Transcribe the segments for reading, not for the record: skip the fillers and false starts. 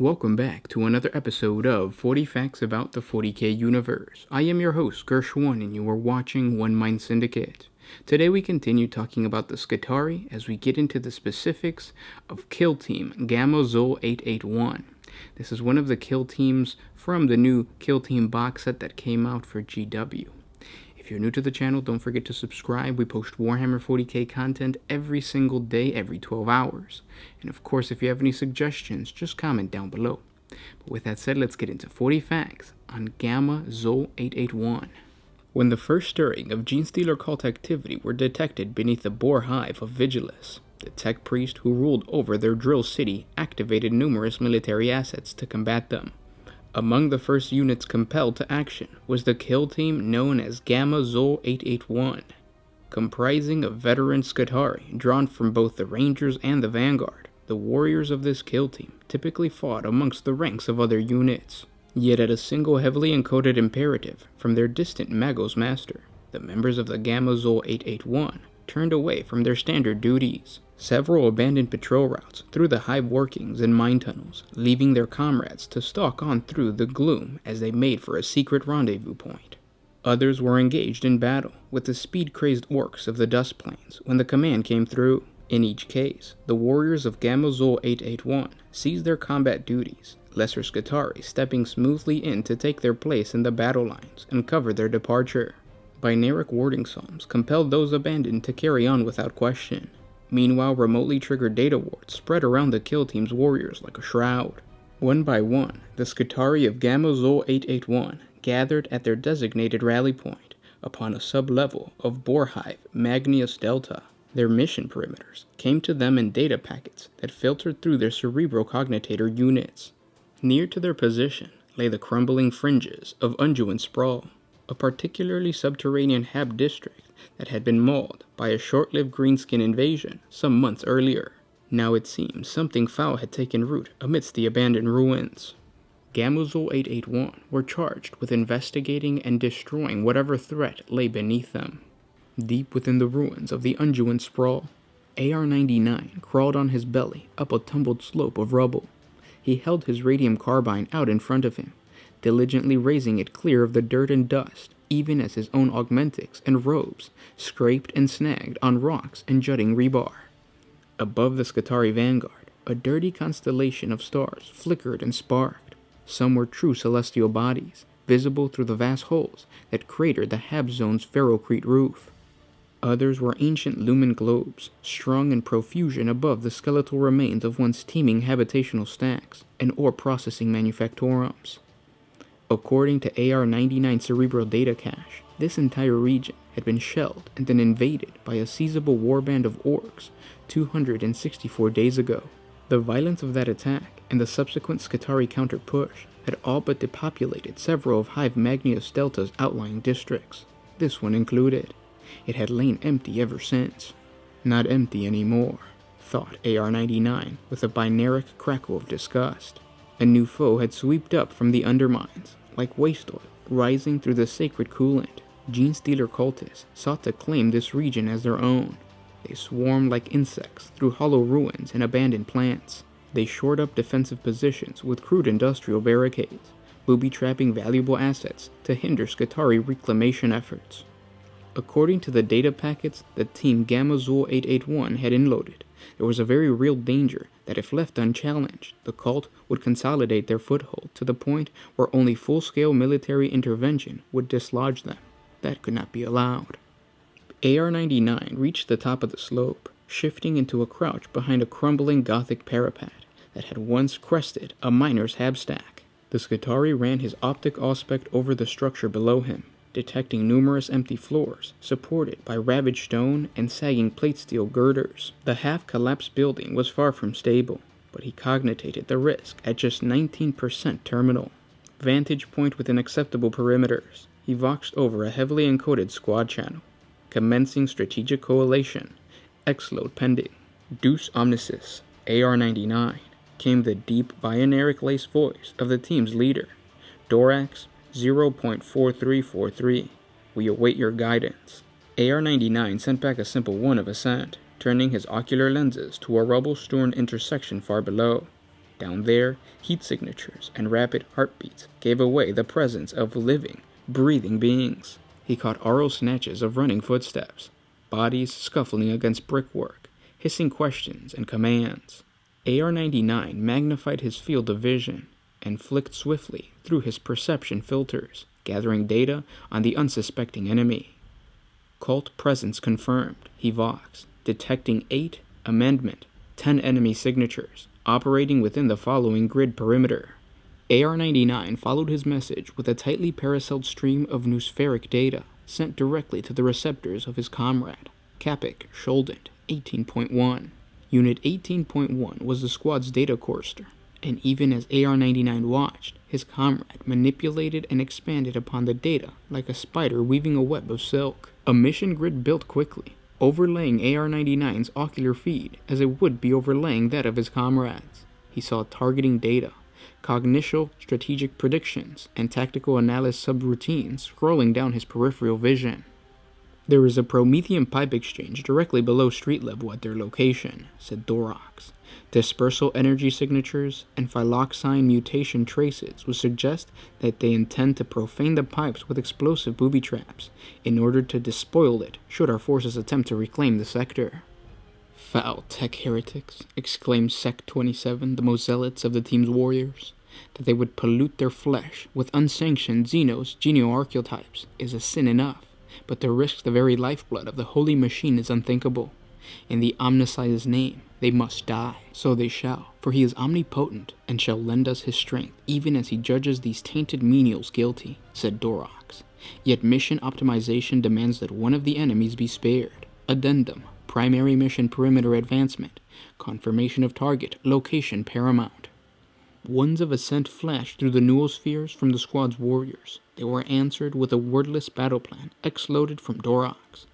Welcome back to another episode of 40 Facts About the 40K Universe. I am your host, Gershwin, and you are watching One Mind Syndicate. Today we continue talking about the Skitarii as we get into the specifics of Kill Team Gamma Zhul 881. This is one of the kill teams from the new Kill Team box set that came out for GW. If you're new to the channel, don't forget to subscribe. We post Warhammer 40K content every single day, every 12 hours. And of course, if you have any suggestions, just comment down below. But with that said, let's get into 40 facts on Gamma Zhul 881. When the first stirring of Genestealer cult activity were detected beneath the boar hive of Vigilus, the tech priest who ruled over their drill city activated numerous military assets to combat them. Among the first units compelled to action was the kill team known as Gamma Zhul 881, comprising of veteran Skitarii drawn from both the Rangers and the Vanguard. The warriors of this kill team typically fought amongst the ranks of other units. Yet at a single heavily encoded imperative from their distant Magos master, the members of the Gamma Zhul 881 turned away from their standard duties. Several abandoned patrol routes through the hive workings and mine tunnels, leaving their comrades to stalk on through the gloom as they made for a secret rendezvous point. Others were engaged in battle with the speed-crazed orcs of the Dust Plains when the command came through. In each case, the warriors of Gamma Zhul 881 seized their combat duties, lesser Skitarii stepping smoothly in to take their place in the battle lines and cover their departure. Binaric warding psalms compelled those abandoned to carry on without question. Meanwhile, remotely triggered data wards spread around the kill team's warriors like a shroud. One by one, the Skitarii of Gamma Zhul 881 gathered at their designated rally point upon a sub-level of Boarhive Magnius Delta. Their mission perimeters came to them in data packets that filtered through their cerebrocognitator units. Near to their position lay the crumbling fringes of Unduin Sprawl, a particularly subterranean hab district that had been mauled by a short-lived greenskin invasion some months earlier. Now it seemed something foul had taken root amidst the abandoned ruins. Gamma Zhul 881 were charged with investigating and destroying whatever threat lay beneath them. Deep within the ruins of the Unduin Sprawl, AR-99 crawled on his belly up a tumbled slope of rubble. He held his radium carbine out in front of him, diligently raising it clear of the dirt and dust, even as his own augmentics and robes scraped and snagged on rocks and jutting rebar. Above the Skitarii vanguard, a dirty constellation of stars flickered and sparked. Some were true celestial bodies, visible through the vast holes that cratered the Hab Zone's ferrocrete roof. Others were ancient lumen globes, strung in profusion above the skeletal remains of once teeming habitational stacks and ore processing manufactorums. According to AR-99 Cerebral Data Cache, this entire region had been shelled and then invaded by a seizable warband of orcs 264 days ago. The violence of that attack and the subsequent Skitarii counter-push had all but depopulated several of Hive Magnius Delta's outlying districts, this one included. It had lain empty ever since. Not empty anymore, thought AR-99 with a binaric crackle of disgust. A new foe had swept up from the undermines, like waste oil rising through the sacred coolant. Genestealer cultists sought to claim this region as their own. They swarmed like insects through hollow ruins and abandoned plants. They shored up defensive positions with crude industrial barricades, booby-trapping valuable assets to hinder Skitarii reclamation efforts. According to the data packets that Team Gamma Zhul 881 had unloaded, there was a very real danger that if left unchallenged, the cult would consolidate their foothold to the point where only full-scale military intervention would dislodge them. That could not be allowed. AR-99 reached the top of the slope, shifting into a crouch behind a crumbling Gothic parapet that had once crested a miner's habstack. The Skitarii ran his optic auspex over the structure below him, detecting numerous empty floors supported by ravaged stone and sagging plate steel girders. The half-collapsed building was far from stable, but he cogitated the risk at just 19% terminal. Vantage point within acceptable perimeters, he voxed over a heavily encoded squad channel, commencing strategic coalition, X-load pending. Deus Omnicis, AR-99, came the deep binaric lace voice of the team's leader, Dorax 0.4343. We await your guidance. AR-99 sent back a simple one of assent, turning his ocular lenses to a rubble-strewn intersection far below. Down there, heat signatures and rapid heartbeats gave away the presence of living, breathing beings. He caught aural snatches of running footsteps, bodies scuffling against brickwork, hissing questions and commands. AR-99 magnified his field of vision and flicked swiftly through his perception filters, gathering data on the unsuspecting enemy. Cult presence confirmed, he voxed, detecting 8 amendment, 10 enemy signatures, operating within the following grid perimeter. AR-99 followed his message with a tightly paracelled stream of noospheric data sent directly to the receptors of his comrade, Capik Shuldent 18.1. Unit 18.1 was the squad's data courser, and even as AR-99 watched, his comrade manipulated and expanded upon the data like a spider weaving a web of silk. A mission grid built quickly, overlaying AR-99's ocular feed as it would be overlaying that of his comrades. He saw targeting data, cognitional strategic predictions, and tactical analysis subroutines scrolling down his peripheral vision. There is a Promethean pipe exchange directly below street level at their location, said Dorox. Dispersal energy signatures and phylloxine mutation traces would suggest that they intend to profane the pipes with explosive booby traps in order to despoil it should our forces attempt to reclaim the sector. Foul tech heretics, exclaimed Sec 27, the most zealots of the team's warriors. That they would pollute their flesh with unsanctioned Xenos genoarchetypes is a sin enough, but to risk the very lifeblood of the holy machine is unthinkable. In the Omnissiah's name, they must die. So they shall, for he is omnipotent, and shall lend us his strength, even as he judges these tainted menials guilty, said Dorox. Yet mission optimization demands that one of the enemies be spared. Addendum. Primary mission perimeter advancement. Confirmation of target. Location paramount. Ones of ascent flashed through the noospheres from the squad's warriors. They were answered with a wordless battle plan, exploded from Dorox.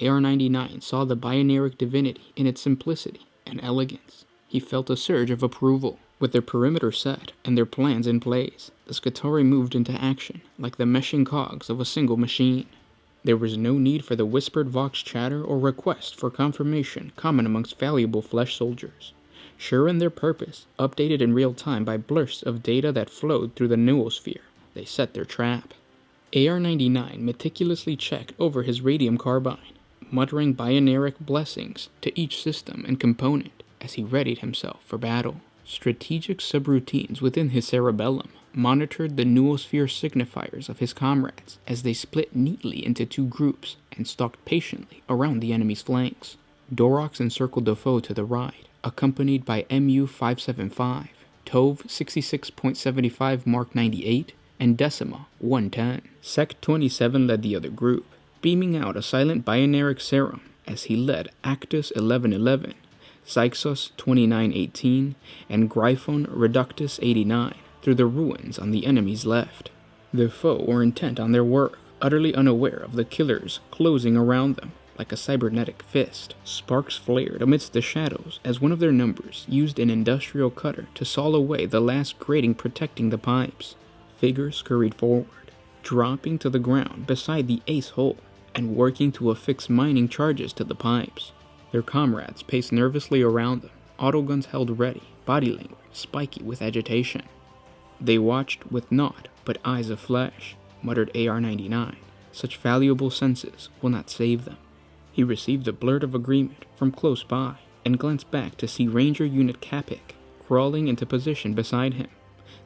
AR-99 saw the binaric divinity in its simplicity and elegance. He felt a surge of approval. With their perimeter set and their plans in place, the Skitarii moved into action like the meshing cogs of a single machine. There was no need for the whispered vox chatter or request for confirmation common amongst valuable flesh soldiers. Sure in their purpose, updated in real time by bursts of data that flowed through the noosphere, they set their trap. AR-99 meticulously checked over his radium carbine, muttering binaric blessings to each system and component as he readied himself for battle. Strategic subroutines within his cerebellum monitored the noosphere signifiers of his comrades as they split neatly into 2 groups and stalked patiently around the enemy's flanks. Dorox encircled the foe to the right, accompanied by MU-575, Tove 66.75 Mark 98, and Decima 110. Sec 27 led the other group, beaming out a silent binaric serum as he led Actus 1111, Zyxos 2918, and Gryphon Reductus 89 through the ruins on the enemy's left. The foe were intent on their work, utterly unaware of the killers closing around them like a cybernetic fist. Sparks flared amidst the shadows as one of their numbers used an industrial cutter to saw away the last grating protecting the pipes. Figures scurried forward, dropping to the ground beside the ace hole and working to affix mining charges to the pipes. Their comrades paced nervously around them, autoguns held ready, body language spiky with agitation. They watched with naught but eyes of flesh, muttered AR-99. Such valuable senses will not save them. He received a blurt of agreement from close by and glanced back to see Ranger Unit Capik crawling into position beside him.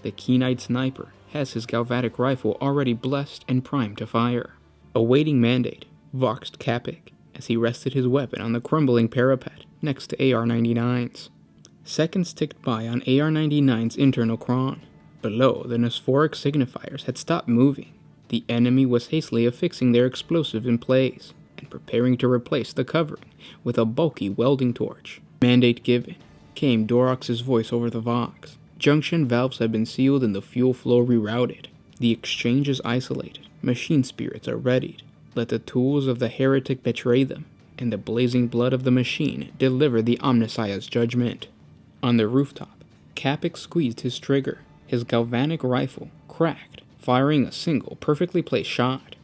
The keen-eyed sniper has his galvanic rifle already blessed and primed to fire. Awaiting mandate, voxed Capik as he rested his weapon on the crumbling parapet next to AR-99's. Seconds ticked by on AR-99's internal cron. Below, the nosphoric signifiers had stopped moving. The enemy was hastily affixing their explosive in place and preparing to replace the covering with a bulky welding torch. Mandate given, came Dorox's voice over the vox. Junction valves had been sealed and the fuel flow rerouted. The exchange is isolated. Machine spirits are readied. Let the tools of the heretic betray them, and the blazing blood of the machine deliver the Omnissiah's judgment. On the rooftop, Capik squeezed his trigger. His galvanic rifle cracked, firing a single, perfectly placed shot.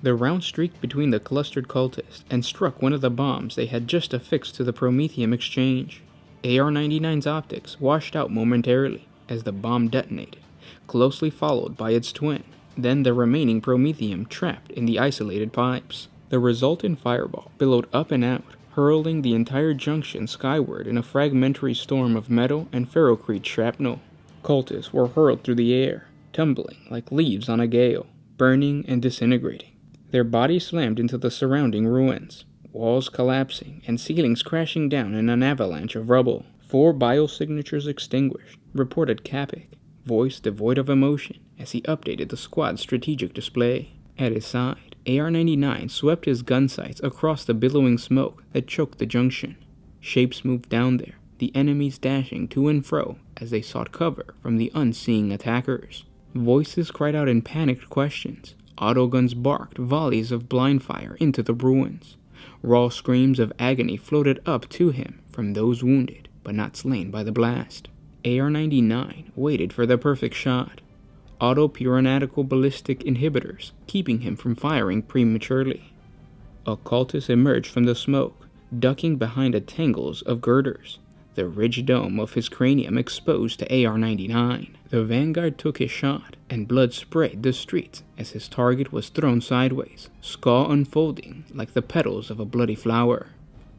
The round streaked between the clustered cultists and struck one of the bombs they had just affixed to the Prometheum exchange. AR-99's optics washed out momentarily as the bomb detonated, closely followed by its twin, then the remaining promethium trapped in the isolated pipes. The resultant fireball billowed up and out, hurling the entire junction skyward in a fragmentary storm of metal and ferrocrete shrapnel. Cultists were hurled through the air, tumbling like leaves on a gale, burning and disintegrating. Their bodies slammed into the surrounding ruins, walls collapsing and ceilings crashing down in an avalanche of rubble. 4 biosignatures extinguished, reported Capic, voice devoid of emotion as he updated the squad's strategic display. At his side, AR-99 swept his gun sights across the billowing smoke that choked the junction. Shapes moved down there, the enemies dashing to and fro as they sought cover from the unseeing attackers. Voices cried out in panicked questions. Autoguns barked volleys of blind fire into the ruins. Raw screams of agony floated up to him from those wounded but not slain by the blast. AR-99 waited for the perfect shot. Auto-pyranatical ballistic inhibitors keeping him from firing prematurely. A cultist emerged from the smoke, ducking behind a tangles of girders, the ridged dome of his cranium exposed to AR-99. The vanguard took his shot, and blood sprayed the streets as his target was thrown sideways, skull unfolding like the petals of a bloody flower.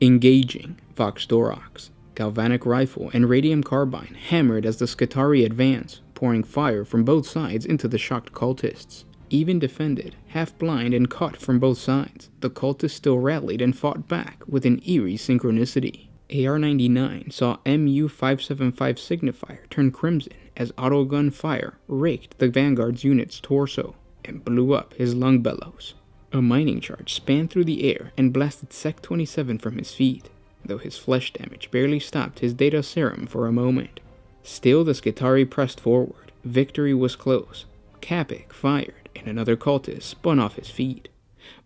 Engaging, Vox Thorax, galvanic rifle, and radium carbine hammered as the Skitarii advanced, pouring fire from both sides into the shocked cultists. Even defended, half-blind and caught from both sides, the cultists still rallied and fought back with an eerie synchronicity. AR-99 saw MU-575 signifier turn crimson as autogun fire raked the Vanguard's unit's torso and blew up his lung bellows. A mining charge span through the air and blasted Sec-27 from his feet, though his flesh damage barely stopped his data serum for a moment. Still the Skitarii pressed forward. Victory was close. Capic fired, and another cultist spun off his feet,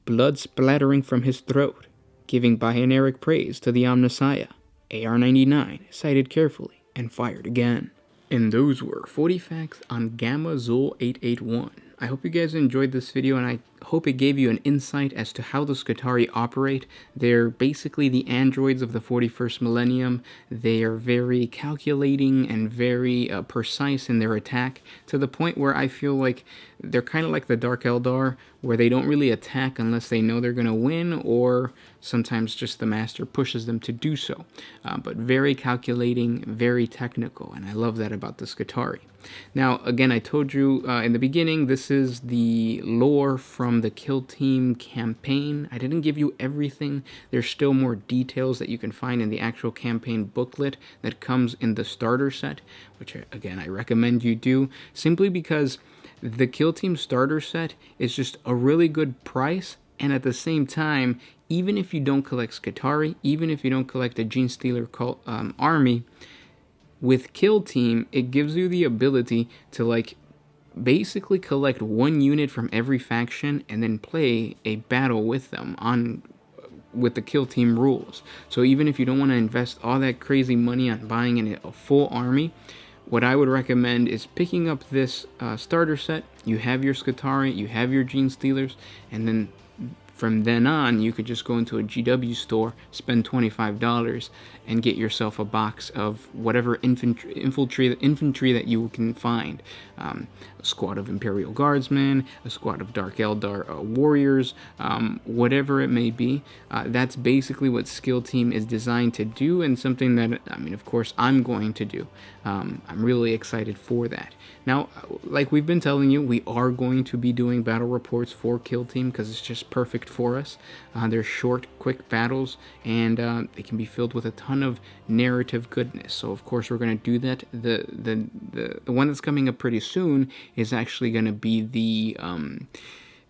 blood splattering from his throat. Giving binaric praise to the Omnissiah, AR-99 sighted carefully and fired again. And those were 40 facts on Gamma Zhul 881. I hope you guys enjoyed this video, and I hope it gave you an insight as to how the Skitarii operate. They're basically the androids of the 41st millennium. They are very calculating and very precise in their attack, to the point where I feel like they're kind of like the Dark Eldar, where they don't really attack unless they know they're going to win, or sometimes just the master pushes them to do so. But very calculating, very technical, and I love that about the Skitarii. Now, again, I told you in the beginning, this is the lore from the Kill Team campaign. I didn't give you everything. There's still more details that you can find in the actual campaign booklet that comes in the starter set, which, again, I recommend you do, simply because the Kill Team starter set is just a really good price, and at the same time, even if you don't collect Skitarii, even if you don't collect a Gene Stealer army, with Kill Team, it gives you the ability to, like, basically collect one unit from every faction and then play a battle with them with the Kill Team rules. So even if you don't want to invest all that crazy money on buying a full army, what I would recommend is picking up this starter set. You have your Skitarii, you have your Gene Stealers, and then from then on, you could just go into a GW store, spend $25, and get yourself a box of whatever infantry that you can find. A squad of Imperial Guardsmen, a squad of Dark Eldar warriors, whatever it may be. That's basically what Skill Team is designed to do, and something that, I mean, of course, I'm going to do. I'm really excited for that. Now, like we've been telling you, we are going to be doing battle reports for Kill Team because it's just perfect for us. They're short, quick battles, and they can be filled with a ton of narrative goodness. So, of course, we're going to do that. The one that's coming up pretty soon is actually going to be the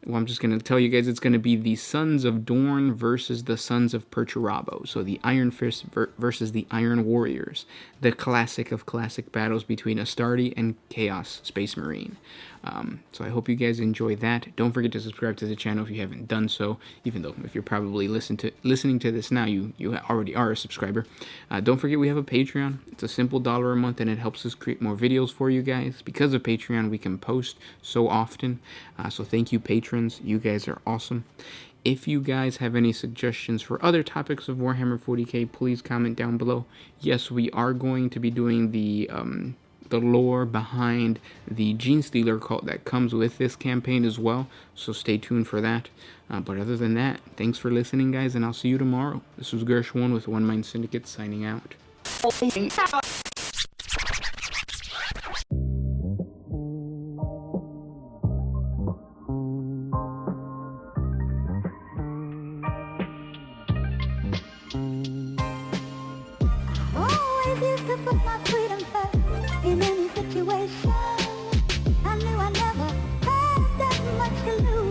well, I'm just going to tell you guys, it's going to be the Sons of Dorn versus the Sons of Perturabo. So the Iron Fist versus the Iron Warriors. The classic of classic battles between Astartes and Chaos Space Marine. So I hope you guys enjoy that. Don't forget to subscribe to the channel if you haven't done so, even though if you're probably listening to this now, you already are a subscriber. Don't forget we have a Patreon. It's a simple $1 a month, and it helps us create more videos for you guys. Because of Patreon, we can post so often. So thank you, patrons. You guys are awesome. If you guys have any suggestions for other topics of Warhammer 40k, please comment down below. Yes, we are going to be doing the lore behind the Gene Stealer cult that comes with this campaign as well, so stay tuned for that. But other than that, thanks for listening, guys, and I'll see you tomorrow. This was Gershwin with One Mind Syndicate signing out. Always used to put my freedom first in any situation. I knew I never had that much to lose.